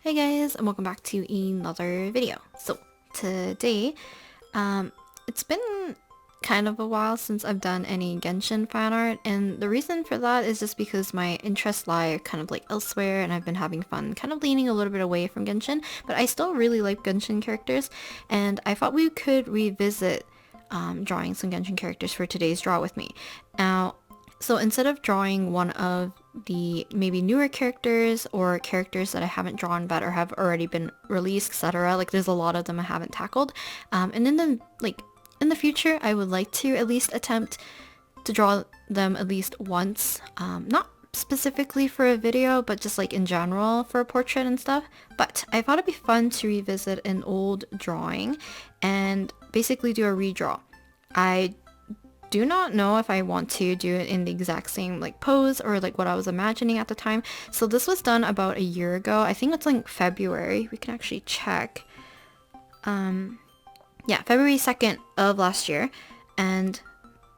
Hey guys, and welcome back to another video. So today, it's been kind of a while since I've done any Genshin fan art, and the reason for that is just because my interests lie kind of like elsewhere, and I've been having fun kind of leaning a little bit away from Genshin, but I still really like Genshin characters, and I thought we could revisit drawing some Genshin characters for today's draw with me. Now, so instead of drawing one of the maybe newer characters or characters that I haven't drawn but or have already been released, etc. Like there's a lot of them I haven't tackled. And in the future, I would like to at least attempt to draw them at least once. Not specifically for a video, but just like in general for a portrait and stuff. But I thought it'd be fun to revisit an old drawing and basically do a redraw. I do not know if I want to do it in the exact same like pose or like what I was imagining at the time. So this was done about a year ago. I think it's like February. We can actually check. Yeah, February 2nd of last year. And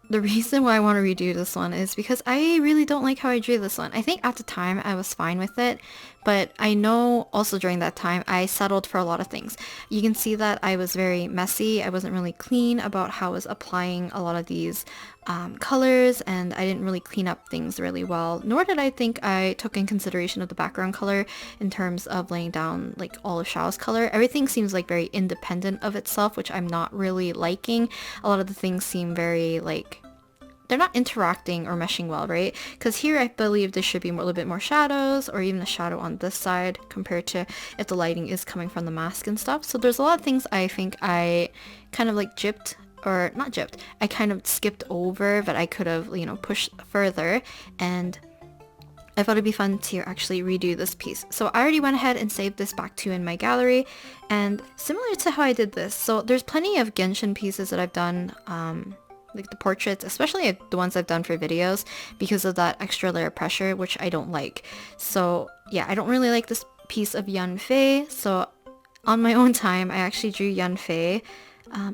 the reason why I want to redo this one is because I really don't like how I drew this one. I think at the time I was fine with it, but I know also during that time I settled for a lot of things. You can see that I was very messy. I wasn't really clean about how I was applying a lot of these colors, and I didn't really clean up things really well, nor did I think I took in consideration of the background color in terms of laying down like all of Xiao's color. Everything seems like very independent of itself, which I'm not really liking. A lot of the things seem very like they're not interacting or meshing well, right? Because here I believe there should be a little bit more shadows, or even a shadow on this side compared to if the lighting is coming from the mask and stuff. So there's a lot of things I think I kind of like gypped, or not gypped, I kind of skipped over that I could have, you know, pushed further, and I thought it'd be fun to actually redo this piece. So I already went ahead and saved this back to in my gallery, and similar to how I did this, so there's plenty of Genshin pieces that I've done, like the portraits, especially the ones I've done for videos, because of that extra layer of pressure, which I don't like. So yeah, I don't really like this piece of Yanfei, so on my own time I actually drew Yanfei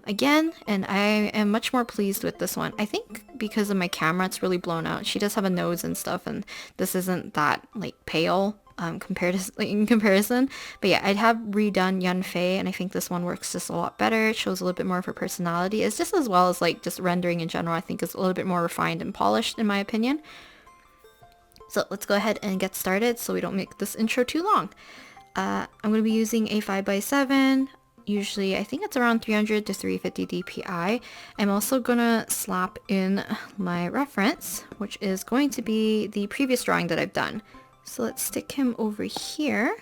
again, and I am much more pleased with this one. I think because of my camera it's really blown out. She does have a nose and stuff, and this isn't that like pale compared to like, in comparison. But yeah, I'd have redone Yanfei, and I think this one works just a lot better. It shows a little bit more of her personality. It's just as well as like just rendering in general. I think is a little bit more refined and polished in my opinion. So let's go ahead and get started so we don't make this intro too long. I'm going to be using a 5x7. Usually I think it's around 300 to 350 dpi. I'm also gonna slap in my reference, which is going to be the previous drawing that I've done. So let's stick him over here,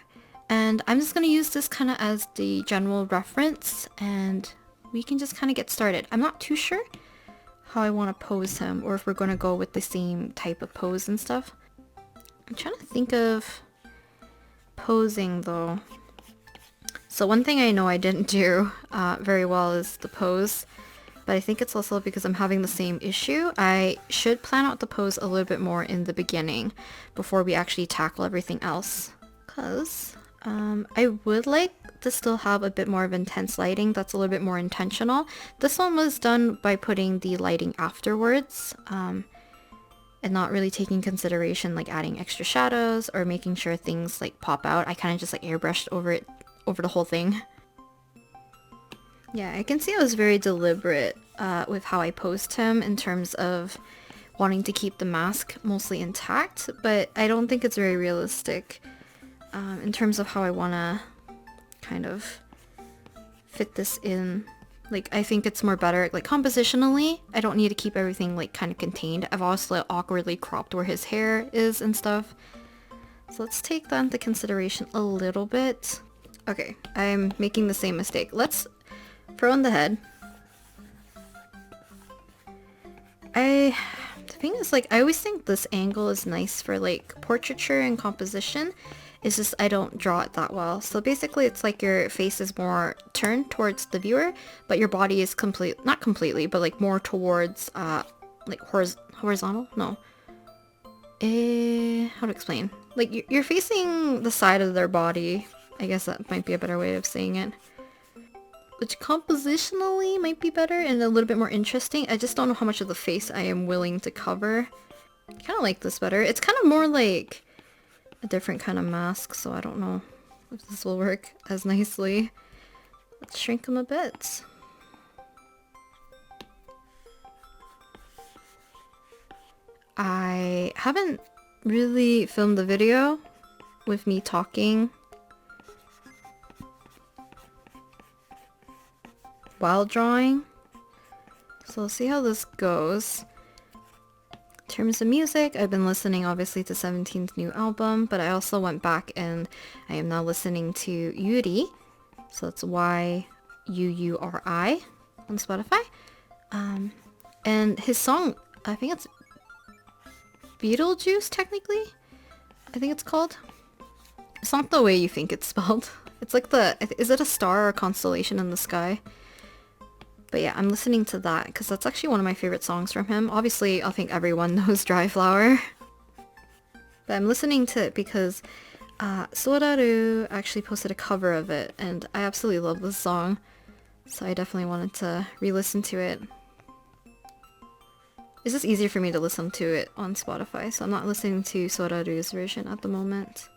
and I'm just gonna use this kind of as the general reference, and we can just kind of get started. I'm not too sure how I want to pose him, or if we're gonna go with the same type of pose and stuff. I'm trying to think of posing though. So one thing I know I didn't do very well is the pose, but I think it's also because I'm having the same issue. I should plan out the pose a little bit more in the beginning before we actually tackle everything else. Because I would like to still have a bit more of intense lighting that's a little bit more intentional. This one was done by putting the lighting afterwards and not really taking consideration like adding extra shadows or making sure things like pop out. I kind of just like airbrushed over the whole thing. Yeah, I can see I was very deliberate with how I posed him in terms of wanting to keep the mask mostly intact, but I don't think it's very realistic in terms of how I want to kind of fit this in. Like, I think it's more better, like, compositionally, I don't need to keep everything, like, kind of contained. I've also like, awkwardly cropped where his hair is and stuff. So let's take that into consideration a little bit. Okay, I'm making the same mistake. Let's throw in the head. The thing is, like, I always think this angle is nice for, like, portraiture and composition. It's just I don't draw it that well. So basically, it's like your face is more turned towards the viewer, but your body is not completely, but, like, more towards, like, horizontal? No. How to explain? Like, you're facing the side of their body. I guess that might be a better way of saying it. Which compositionally might be better and a little bit more interesting. I just don't know how much of the face I am willing to cover. I kind of like this better. It's kind of more like a different kind of mask, so I don't know if this will work as nicely. Let's shrink him a bit. I haven't really filmed the video with me talking while drawing, so we'll see how this goes. In terms of music, I've been listening obviously to 17's new album, but I also went back and I am now listening to Yuri, so that's Y-U-U-R-I on Spotify. And his song, I think it's Beetlejuice technically? I think it's called. It's not the way you think it's spelled. It's like is it a star or a constellation in the sky? But yeah, I'm listening to that because that's actually one of my favorite songs from him. Obviously, I think everyone knows Dry Flower. But I'm listening to it because Soraru actually posted a cover of it and I absolutely love this song. So I definitely wanted to re-listen to it. It's just easier for me to listen to it on Spotify, so I'm not listening to Soraru's version at the moment.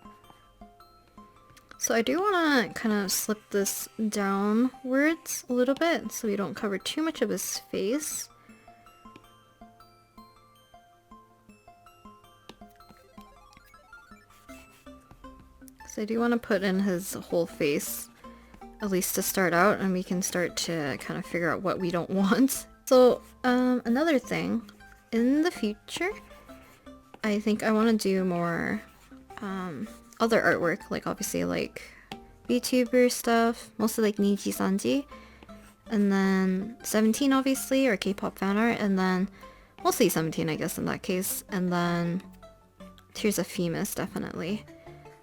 So I do want to kind of slip this downwards a little bit so we don't cover too much of his face. So I do want to put in his whole face, at least to start out, and we can start to kind of figure out what we don't want. So another thing, in the future, I think I want to do more other artwork, like obviously like VTuber stuff, mostly like Niji Sanji, and then 17 obviously, or K-pop fan art, and then mostly 17 I guess in that case, and then Tears of Femus definitely.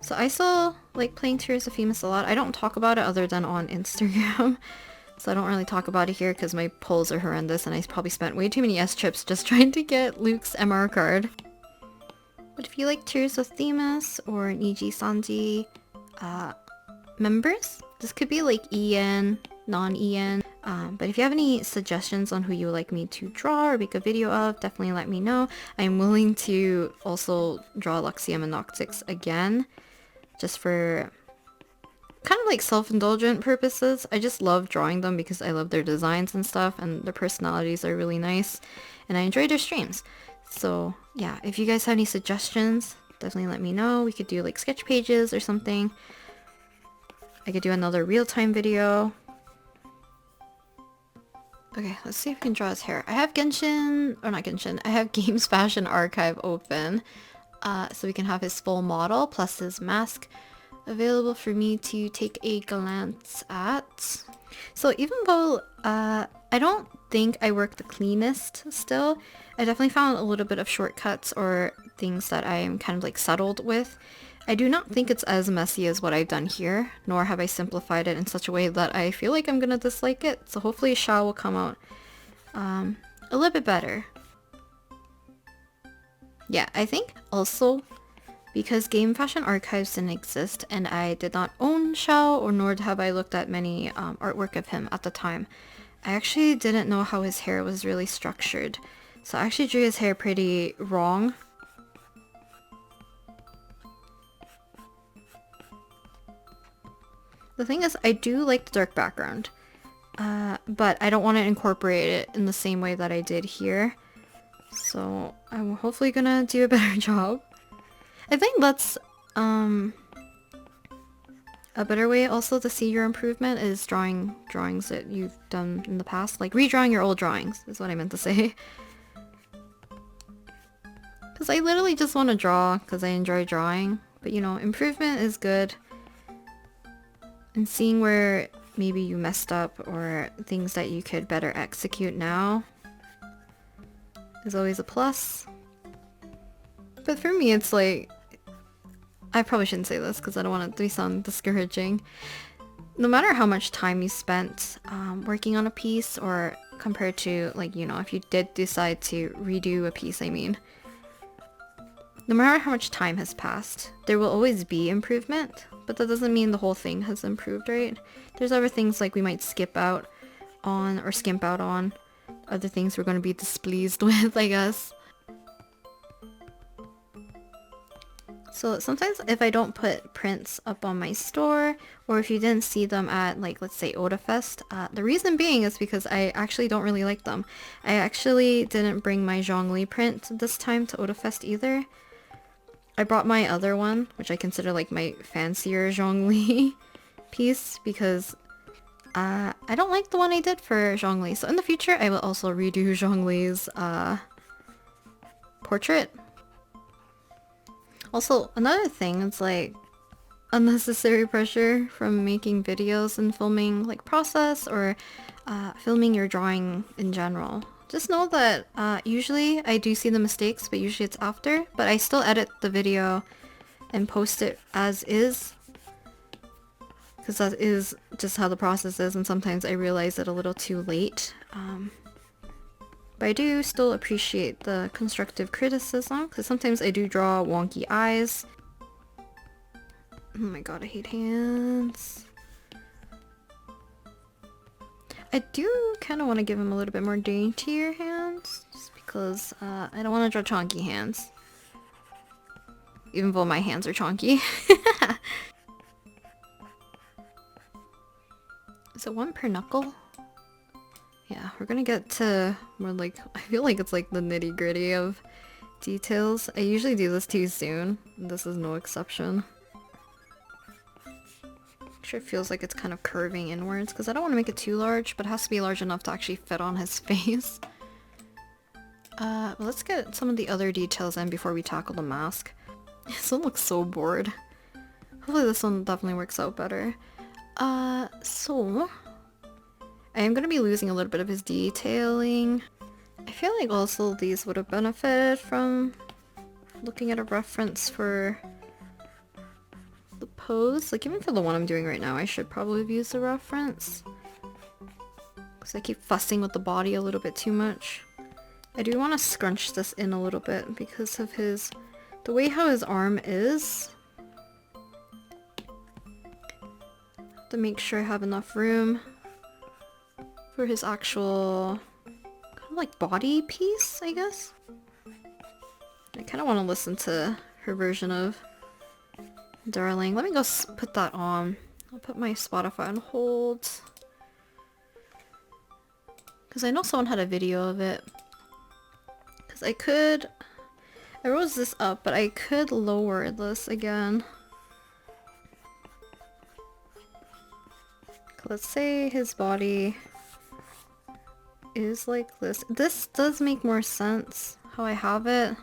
So I still like playing Tears of Femus a lot. I don't talk about it other than on Instagram. So I don't really talk about it here because my polls are horrendous and I probably spent way too many S-chips just trying to get Luke's MR card. But if you like Tears of Themis or Niji Sanji members, this could be like EN, non-EN. But if you have any suggestions on who you would like me to draw or make a video of, definitely let me know. I'm willing to also draw Luxium and Noctix again, just for kind of like self-indulgent purposes. I just love drawing them because I love their designs and stuff, and their personalities are really nice, and I enjoy their streams. So yeah, if you guys have any suggestions, definitely let me know. We could do like sketch pages or something. I could do another real-time video. Okay, let's see if we can draw his hair. I have Genshin, or not Genshin, I have Games Fashion Archive open, so we can have his full model plus his mask available for me to take a glance at. So even though I don't think I work the cleanest still, I definitely found a little bit of shortcuts or things that I am kind of like settled with. I do not think it's as messy as what I've done here, nor have I simplified it in such a way that I feel like I'm gonna dislike it. So hopefully Xiao will come out a little bit better. Yeah, I think also because Game Fashion Archives didn't exist and I did not own Xiao, or nor have I looked at many artwork of him at the time, I actually didn't know how his hair was really structured. So I actually drew his hair pretty wrong. The thing is, I do like the dark background, but I don't want to incorporate it in the same way that I did here. So I'm hopefully gonna do a better job. I think that's a better way also to see your improvement is drawing drawings that you've done in the past, like redrawing your old drawings is what I meant to say. Because I literally just want to draw because I enjoy drawing, but you know, improvement is good. And seeing where maybe you messed up or things that you could better execute now is always a plus. But for me, it's like, I probably shouldn't say this because I don't want it to sound discouraging. No matter how much time you spent working on a piece, or compared to, like, you know, if you did decide to redo a piece, I mean, no matter how much time has passed, there will always be improvement, but that doesn't mean the whole thing has improved, right? There's other things like we might skip out on or skimp out on, other things we're going to be displeased with, I guess. So sometimes if I don't put prints up on my store, or if you didn't see them at, like, let's say Otafest, the reason being is because I actually don't really like them. I actually didn't bring my Zhongli print this time to Otafest either. I brought my other one, which I consider like my fancier Zhongli piece, because I don't like the one I did for Zhongli. So in the future, I will also redo Zhongli's portrait. Also, another thing is like unnecessary pressure from making videos and filming like process or filming your drawing in general. Just know that usually I do see the mistakes, but usually it's after, but I still edit the video and post it as is, because that is just how the process is, and sometimes I realize it a little too late. But I do still appreciate the constructive criticism, because sometimes I do draw wonky eyes. Oh my god, I hate hands. I do kind of want to give him a little bit more daintier hands, just because I don't want to draw chunky hands. Even though my hands are chunky. Is it one per knuckle? Yeah, we're gonna get to more like, I feel like it's like the nitty gritty of details. I usually do this too soon. This is no exception. Actually, it feels like it's kind of curving inwards because I don't want to make it too large, but it has to be large enough to actually fit on his face. Let's get some of the other details in before we tackle the mask. This one looks so bored. Hopefully this one definitely works out better. So I am going to be losing a little bit of his detailing. I feel like also these would have benefited from looking at a reference for the pose. Like even for the one I'm doing right now, I should probably have used a reference, because I keep fussing with the body a little bit too much. I do want to scrunch this in a little bit because of the way how his arm is. To make sure I have enough room for his actual kind of like body piece, I guess. I kind of want to listen to her version of Darling. Let me go put that on. I'll put my Spotify on hold, because I know someone had a video of it. Because I rose this up, but I could lower this again. Let's say his body is like this. This does make more sense how I have it.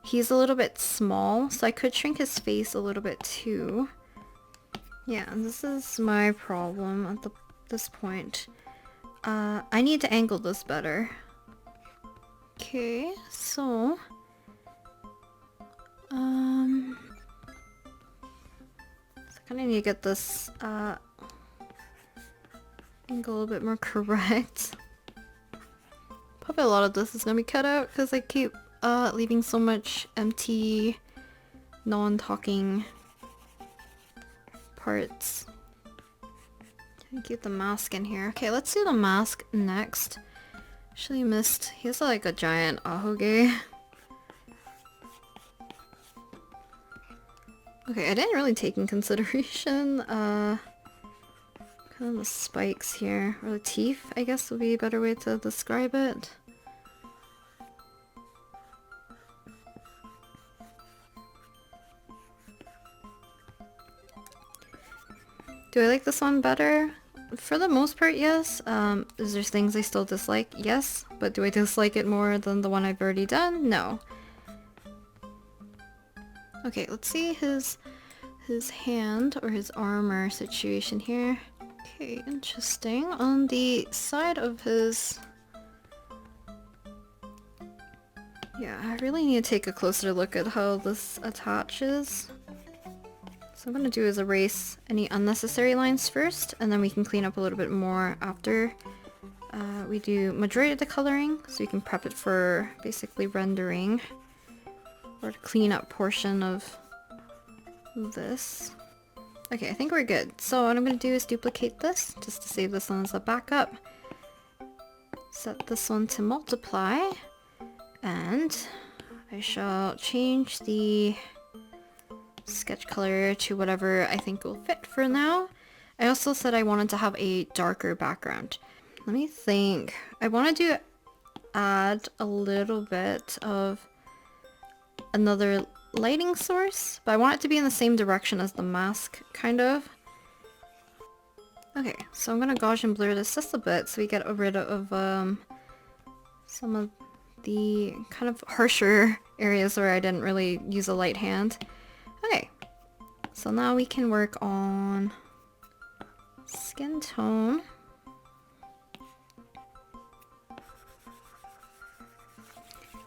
He's a little bit small, so I could shrink his face a little bit too. Yeah, this is my problem at this point. I need to angle this better. Okay, so I kind of need to get this angle a little bit more correct. Probably a lot of this is gonna be cut out because I keep leaving so much empty, non-talking parts. Get the mask in here. Okay, let's do the mask next. Actually missed. He has like a giant ahoge. Okay, I didn't really take in consideration kind of the spikes here, or the teeth, I guess would be a better way to describe it. Do I like this one better? For the most part, yes. Is there things I still dislike? Yes. But do I dislike it more than the one I've already done? No. Okay, let's see his hand or his armor situation here. Okay, interesting. On the side of his... Yeah, I really need to take a closer look at how this attaches. So what I'm going to do is erase any unnecessary lines first, and then we can clean up a little bit more after we do majority of the coloring, so we can prep it for basically rendering, or to clean up portion of this. Okay, I think we're good. So what I'm going to do is duplicate this, just to save this one as a backup. Set this one to multiply, and I shall change the sketch color to whatever I think will fit for now. I also said I wanted to have a darker background. Let me think. I wanted to add a little bit of another lighting source, but I want it to be in the same direction as the mask, kind of. Okay, so I'm gonna gauge and blur this just a bit so we get rid of some of the kind of harsher areas where I didn't really use a light hand. Okay, so now we can work on skin tone.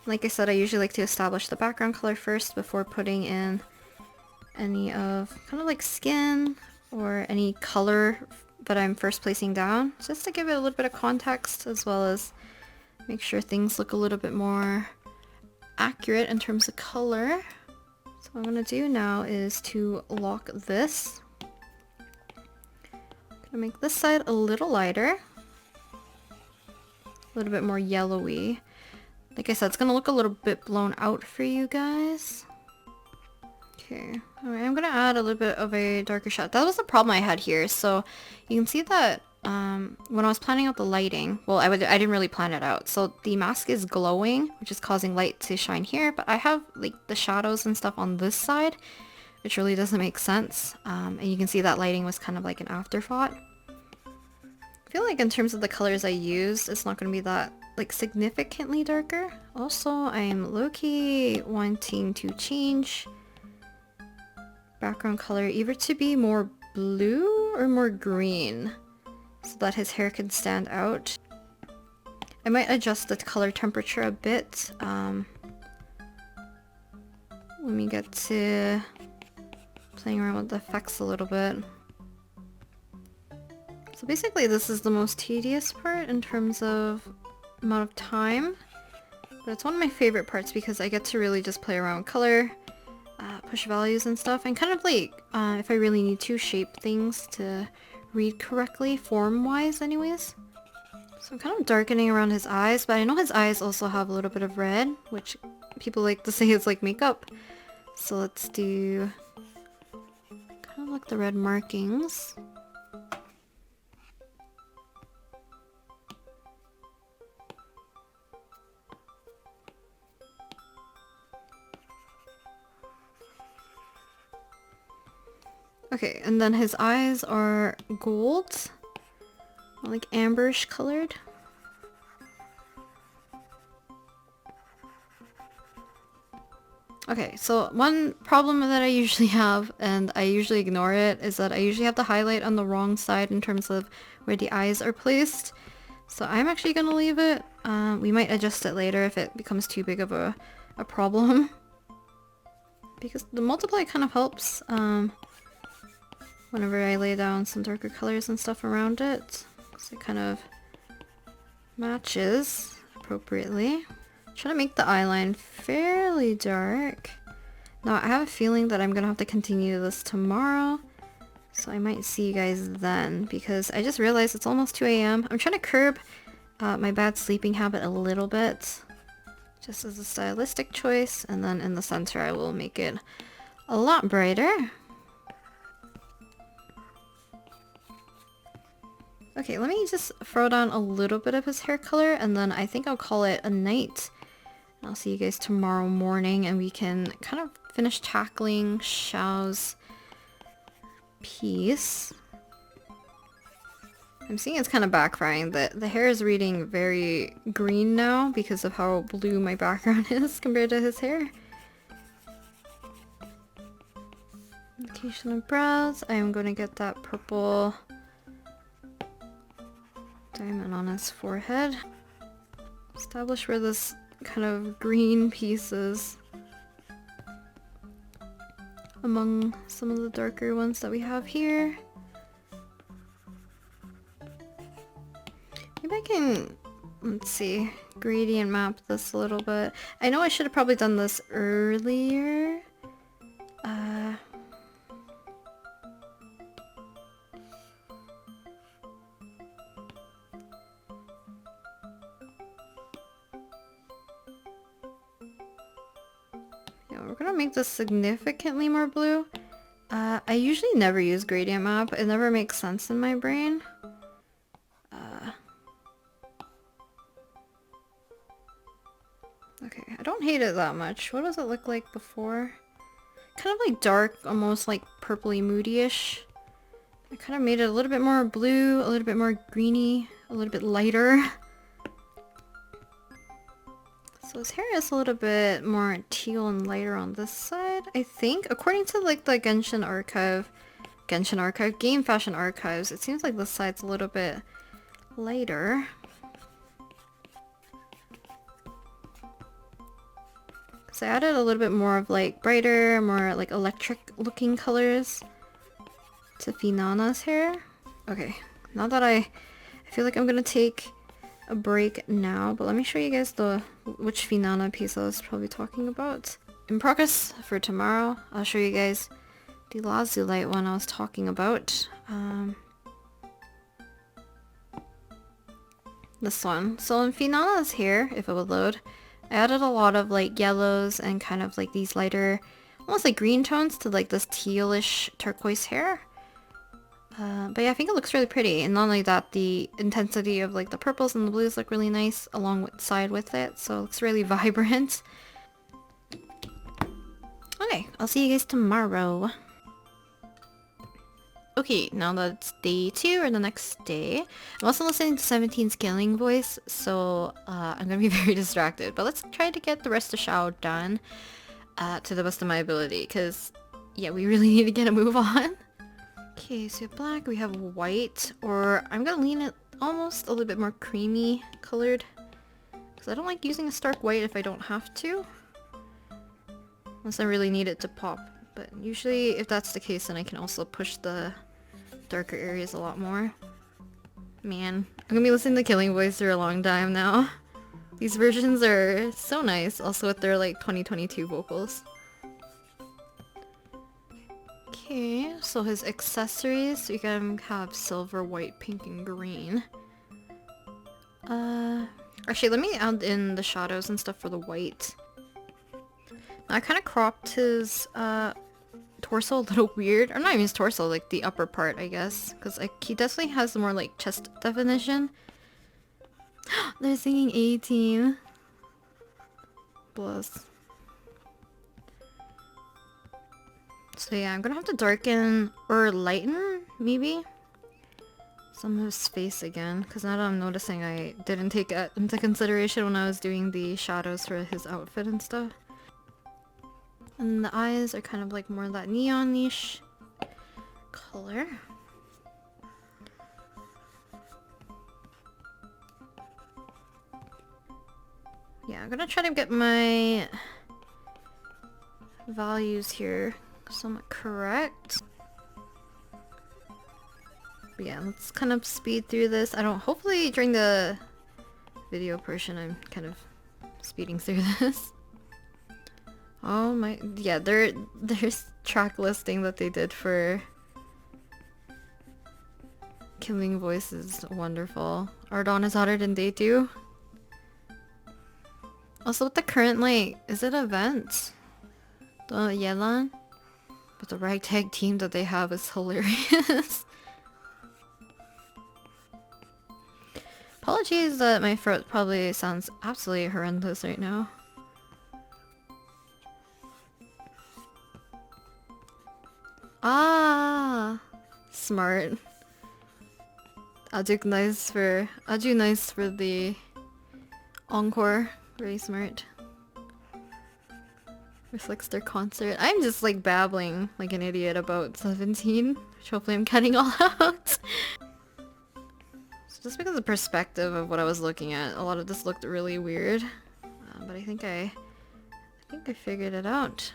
Like I said, I usually like to establish the background color first before putting in any of kind of like skin or any color that I'm first placing down, just to give it a little bit of context as well as make sure things look a little bit more accurate in terms of color. So what I'm going to do now is to lock this. I'm going to make this side a little lighter, a little bit more yellowy. Like I said, it's going to look a little bit blown out for you guys. Okay, alright, I'm going to add a little bit of a darker shade. That was the problem I had here. So you can see that when I was planning out the lighting, well, I didn't really plan it out. So the mask is glowing, which is causing light to shine here, but I have like the shadows and stuff on this side, which really doesn't make sense. And you can see that lighting was kind of like an afterthought. I feel like in terms of the colors I used, it's not going to be that like significantly darker. Also, I'm low-key wanting to change background color either to be more blue or more green so that his hair can stand out. I might adjust the color temperature a bit when we get to playing around with the effects a little bit. So basically this is the most tedious part in terms of amount of time, but it's one of my favorite parts because I get to really just play around with color, push values and stuff, and kind of like if I really need to shape things to read correctly form-wise anyways. So I'm kind of darkening around his eyes, but I know his eyes also have a little bit of red, which people like to say is like makeup. So let's do kind of like the red markings. Okay, and then his eyes are gold, like amberish colored. Okay, so one problem that I usually have, and I usually ignore it, is that I usually have the highlight on the wrong side in terms of where the eyes are placed. So I'm actually going to leave it. We might adjust it later if it becomes too big of a problem. Because the multiply kind of helps whenever I lay down some darker colors and stuff around it. So it kind of matches appropriately. Trying to make the eyeline fairly dark. Now I have a feeling that I'm gonna have to continue this tomorrow, so I might see you guys then, because I just realized it's almost 2 a.m. I'm trying to curb my bad sleeping habit a little bit, just as a stylistic choice, and then in the center I will make it a lot brighter. Okay, let me just throw down a little bit of his hair color, and then I think I'll call it a night. I'll see you guys tomorrow morning, and we can kind of finish tackling Xiao's piece. I'm seeing it's kind of backfiring. The hair is reading very green now because of how blue my background is compared to his hair. Location of brows. I am going to get that purple diamond on his forehead. Establish where this kind of green pieces among some of the darker ones that we have here. Maybe I can, let's see, gradient map this a little bit. I know I should have probably done this earlier. make this significantly more blue. I usually never use gradient map. It never makes sense in my brain. Okay, I don't hate it that much. What does it look like before? Kind of like dark, almost like purpley moody-ish. I kind of made it a little bit more blue, a little bit more greeny, a little bit lighter. So his hair is a little bit more teal and lighter on this side, I think. According to like the Genshin Archive, Game Fashion Archives, it seems like this side's a little bit lighter. So I added a little bit more of like brighter, more like electric looking colors to Finana's hair. Okay, now that I feel like I'm gonna take a break now, but let me show you guys which Finana piece I was probably talking about. In progress for tomorrow, I'll show you guys the Lazulite one I was talking about. This one. So in Finana's hair, if it would load, I added a lot of like yellows and kind of like these lighter, almost like green tones to like this tealish turquoise hair. But yeah, I think it looks really pretty. And not only that, the intensity of like the purples and the blues look really nice alongside with it. So it looks really vibrant. Okay, I'll see you guys tomorrow. Okay, now that it's day 2 or the next day, I'm also listening to 17's Killing Voice, so I'm gonna be very distracted. But let's try to get the rest of Xiao done to the best of my ability, because yeah, we really need to get a move on. Okay, so we have black, we have white, or I'm gonna lean it almost a little bit more creamy colored, because I don't like using a stark white if I don't have to, unless I really need it to pop. But usually if that's the case, then I can also push the darker areas a lot more. Man, I'm gonna be listening to Killing Voice for a long time now. These versions are so nice, also with their like 2022 vocals. Okay, so his accessories, we can have silver, white, pink, and green. Actually, let me add in the shadows and stuff for the white. I kind of cropped his torso a little weird, or not even his torso, like the upper part, I guess, because he definitely has more like chest definition. They're singing 18. Bless. So yeah, I'm gonna have to darken or lighten, maybe, some of his face again, because now that I'm noticing I didn't take it into consideration when I was doing the shadows for his outfit and stuff. And the eyes are kind of like more that neon-ish color. Yeah, I'm gonna try to get my values here somewhat correct. But yeah, let's kind of speed through this. Hopefully during the video portion I'm kind of speeding through this. Oh my, yeah, there's track listing that they did for Killing Voice is wonderful. Ardon is hotter than day 2. Also with the current, like, is it events? The Yelan? But the ragtag team that they have is hilarious. Apologies that my throat probably sounds absolutely horrendous right now. Ah, smart. Aju nice for the encore. Very smart. Reflects their concert. I'm just like babbling like an idiot about 17, which hopefully I'm cutting all out. So just because of the perspective of what I was looking at, a lot of this looked really weird. But I think I figured it out.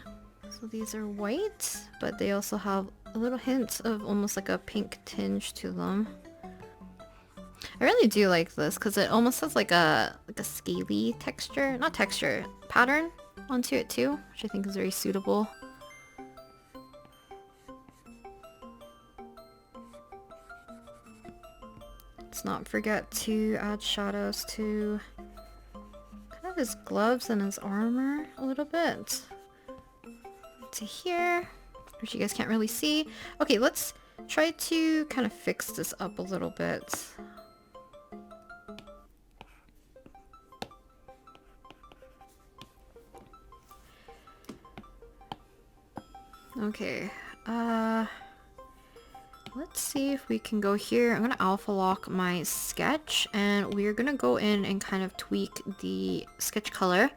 So these are white, but they also have a little hint of almost like a pink tinge to them. I really do like this because it almost has like a scaly texture, not texture, pattern onto it too, which I think is very suitable. Let's not forget to add shadows to kind of his gloves and his armor a little bit. to here, which you guys can't really see. Okay, let's try to kind of fix this up a little bit. Okay, let's see if we can go here. I'm gonna alpha lock my sketch, and we're gonna go in and kind of tweak the sketch color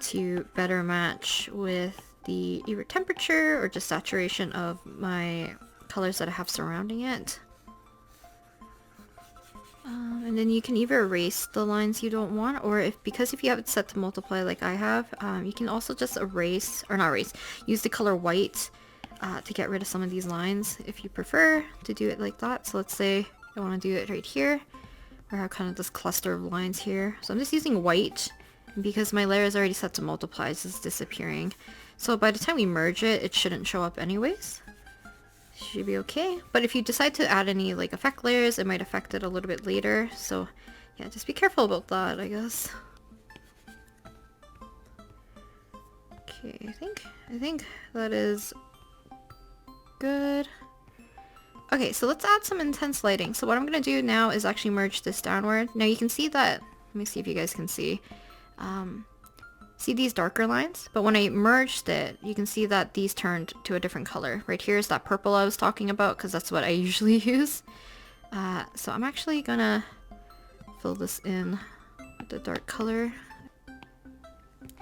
to better match with the either temperature or just saturation of my colors that I have surrounding it. And then you can either erase the lines you don't want, or because if you have it set to multiply like I have, you can also just erase, or not erase, use the color white to get rid of some of these lines if you prefer to do it like that. So let's say I want to do it right here, where I have kind of this cluster of lines here. So I'm just using white, and because my layer is already set to multiply, it's just disappearing. So by the time we merge it, it shouldn't show up anyways. Should be okay. But if you decide to add any like effect layers, it might affect it a little bit later. So yeah, just be careful about that, I guess. Okay, I think that is good. Okay, so let's add some intense lighting. So what I'm gonna do now is actually merge this downward. Now you can see that, let me see if you guys can see. See these darker lines? But when I merged it, you can see that these turned to a different color. Right here is that purple I was talking about, because that's what I usually use. So I'm actually gonna fill this in with the dark color.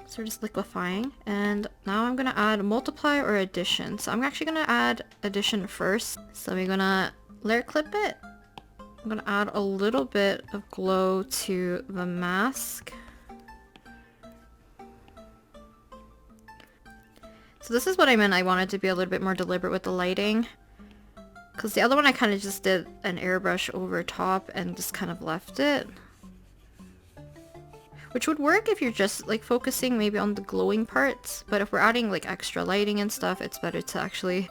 So just liquefying. And now I'm gonna add multiply or addition. So I'm actually gonna add addition first. So we're gonna layer clip it. I'm gonna add a little bit of glow to the mask. So this is what I meant. I wanted to be a little bit more deliberate with the lighting. Because the other one I kind of just did an airbrush over top and just kind of left it. Which would work if you're just like focusing maybe on the glowing parts. But if we're adding like extra lighting and stuff, it's better to actually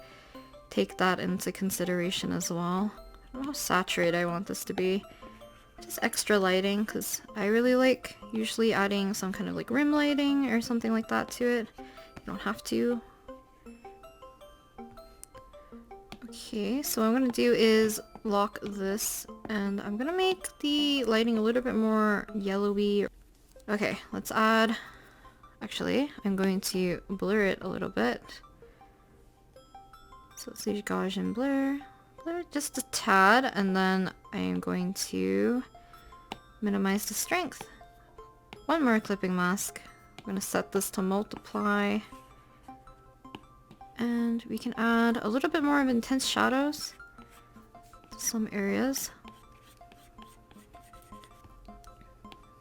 take that into consideration as well. I don't know how saturated I want this to be. Just extra lighting, because I really like usually adding some kind of like rim lighting or something like that to it. You don't have to. Okay, so what I'm gonna do is lock this, and I'm gonna make the lighting a little bit more yellowy. Okay, let's add, actually, I'm going to blur it a little bit. So let's leave Gaussian blur it just a tad, and then I am going to minimize the strength. One more clipping mask. I'm gonna set this to multiply. And we can add a little bit more of intense shadows to some areas.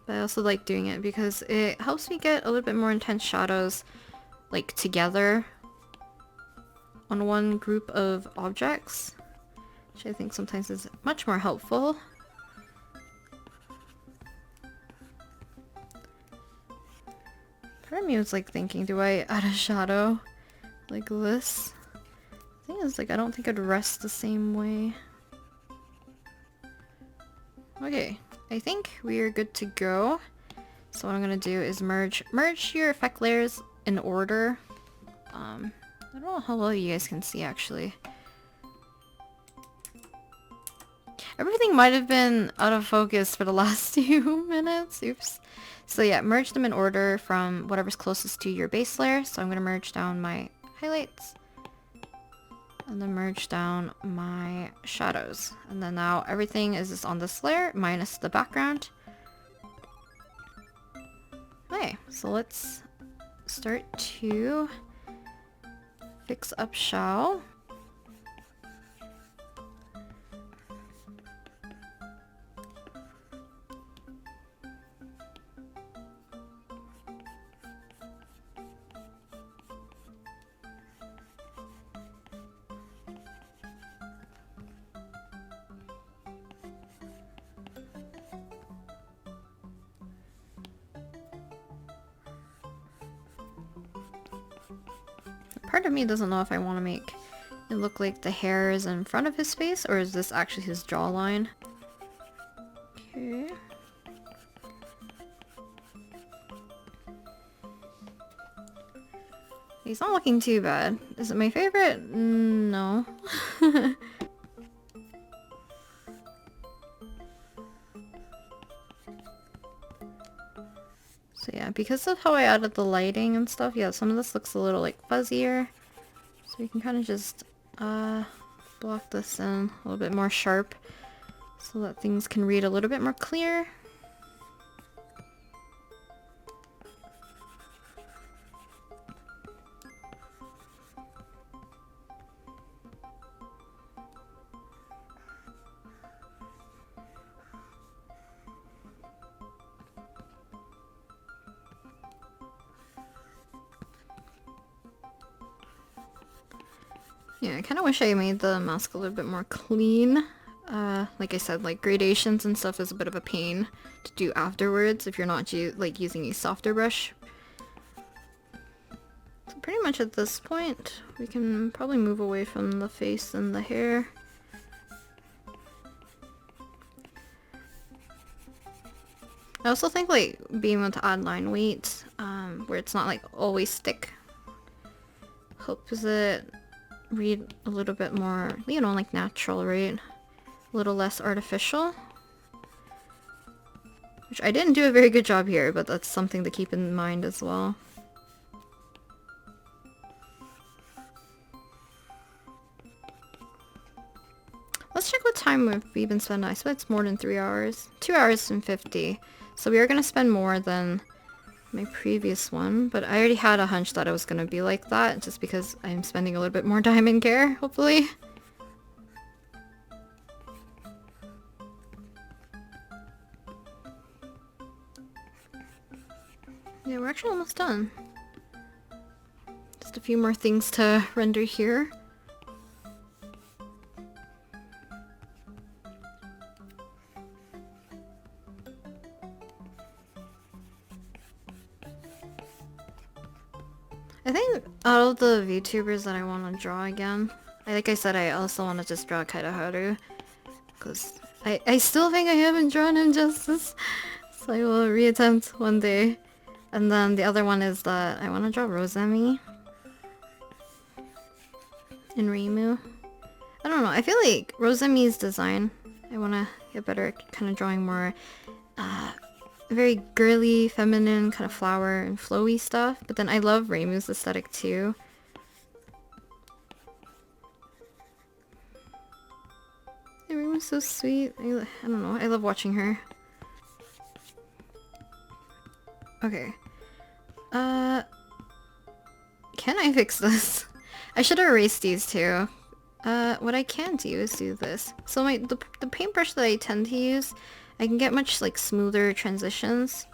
But I also like doing it because it helps me get a little bit more intense shadows like together on one group of objects, which I think sometimes is much more helpful. Part of me was like thinking, do I add a shadow like this? The thing is, like, I don't think it'd rest the same way. Okay, I think we are good to go. So what I'm gonna do is merge your effect layers in order. I don't know how well you guys can see actually. Everything might have been out of focus for the last few minutes. Oops. So yeah, merge them in order from whatever's closest to your base layer. So I'm gonna merge down my highlights and then merge down my shadows, and then now everything is just on this layer minus the background. Okay, so let's start to fix up Xiao. Part of me doesn't know if I want to make it look like the hair is in front of his face, or is this actually his jawline? Okay. I He's not looking too bad. Is it my favorite? No. So yeah, because of how I added the lighting and stuff, yeah, some of this looks a little like fuzzier. So you can kind of just block this in a little bit more sharp so that things can read a little bit more clear. Yeah, I kind of wish I made the mask a little bit more clean. Like I said, like gradations and stuff is a bit of a pain to do afterwards if you're not like using a softer brush. So pretty much at this point, we can probably move away from the face and the hair. I also think like being able to add line weight, where it's not like always thick, helps it read a little bit more, you know, like natural, right? A little less artificial. Which I didn't do a very good job here, but that's something to keep in mind as well. Let's check what time we've been spending. I spent more than 3 hours. 2 hours and 50. So we are going to spend more than my previous one, but I already had a hunch that it was going to be like that, just because I'm spending a little bit more time in care, hopefully. Yeah, we're actually almost done. Just a few more things to render here. I think out of the VTubers that I want to draw again, like I said, I also want to just draw Kaidaharu, because I still think I haven't drawn him justice, so I will reattempt one day. And then the other one is that I want to draw Rosemi and Reimu. I don't know, I feel like Rosemi's design, I want to get better at kind of drawing more very girly, feminine, kind of flower and flowy stuff. But then I love Reimu's aesthetic too. Yeah, Reimu's so sweet. I don't know, I love watching her. Okay. Can I fix this? I should have erased these two. What I can do is do this. So the paintbrush that I tend to use, I can get much like smoother transitions.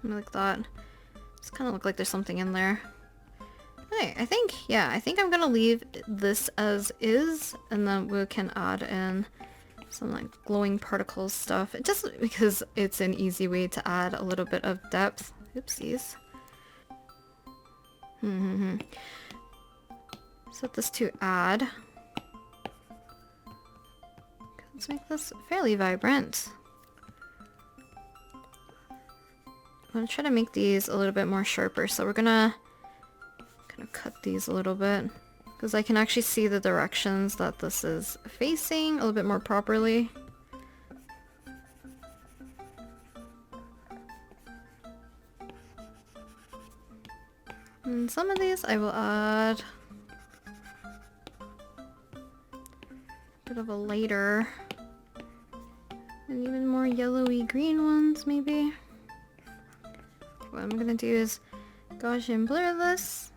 Like that. Just kind of look like there's something in there. Okay, I think I'm gonna leave this as is, and then we can add in some like glowing particles stuff, just because it's an easy way to add a little bit of depth. Oopsies. Set this to add. Let's make this fairly vibrant. I'm gonna try to make these a little bit more sharper, so we're gonna kind of cut these a little bit, because I can actually see the directions that this is facing a little bit more properly. And some of these I will add a bit of a lighter and even more yellowy green ones maybe. What I'm gonna do is Gaussian blur this.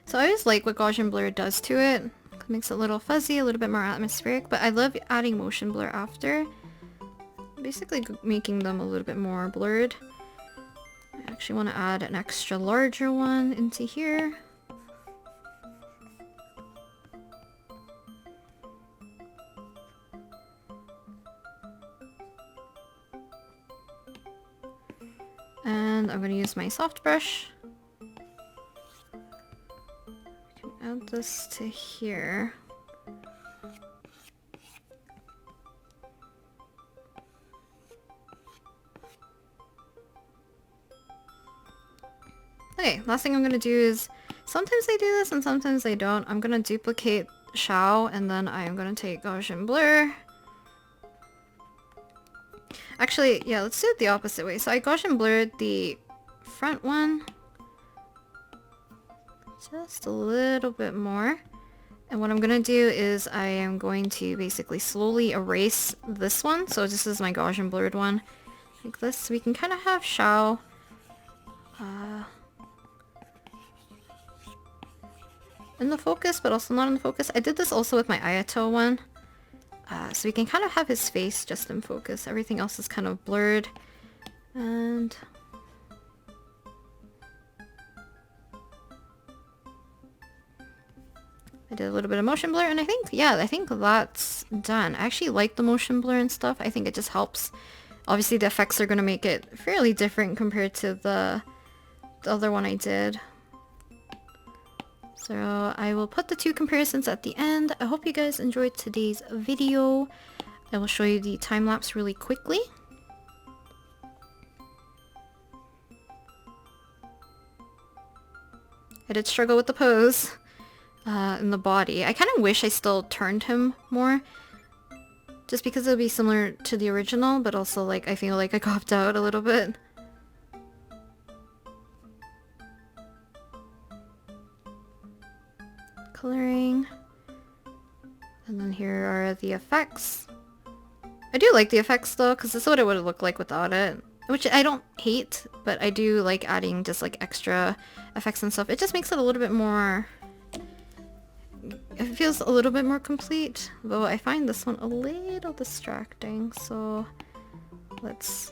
So I always like what Gaussian blur does to it. It makes it a little fuzzy, a little bit more atmospheric, but I love adding motion blur after. Basically making them a little bit more blurred. I actually want to add an extra larger one into here. And I'm going to use my soft brush. Add this to here. Okay, last thing I'm going to do is, sometimes I do this and sometimes I don't. I'm going to duplicate Xiao and then I'm going to take Gaussian blur. Actually, yeah, let's do it the opposite way. So I Gaussian blurred the front one just a little bit more. And what I'm going to do is I am going to basically slowly erase this one. So this is my Gaussian blurred one. Like this. So we can kind of have Xiao in the focus, but also not in the focus. I did this also with my Ayato one. So we can kind of have his face just in focus. Everything else is kind of blurred. And I did a little bit of motion blur, and I think that's done. I actually like the motion blur and stuff. I think it just helps. Obviously the effects are going to make it fairly different compared to the other one I did. So I will put the two comparisons at the end. I hope you guys enjoyed today's video. I will show you the time lapse really quickly. I did struggle with the pose in the body. I kind of wish I still turned him more, just because it would be similar to the original, but also like I feel like I copped out a little bit. Coloring. And then here are the effects. I do like the effects though, because this is what it would have looked like without it. Which I don't hate, but I do like adding just like extra effects and stuff. It just makes it a little bit more... It feels a little bit more complete. Though I find this one a little distracting, so let's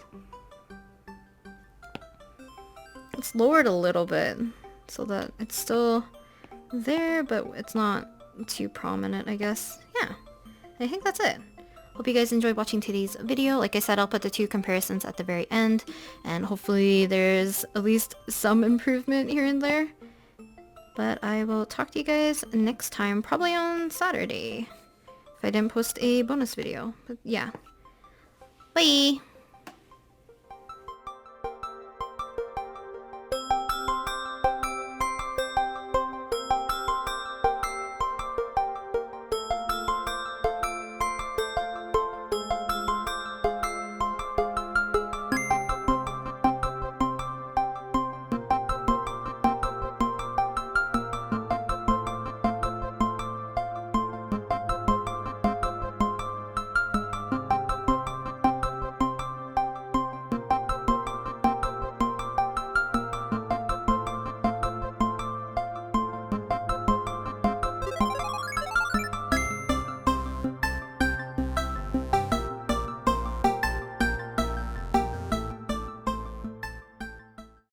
lower it a little bit so that it's still there, but it's not too prominent, I guess. Yeah, I think that's it. Hope you guys enjoyed watching today's video. Like I said, I'll put the two comparisons at the very end, and hopefully there's at least some improvement here and there. But I will talk to you guys next time, probably on Saturday, if I didn't post a bonus video. But yeah. Bye!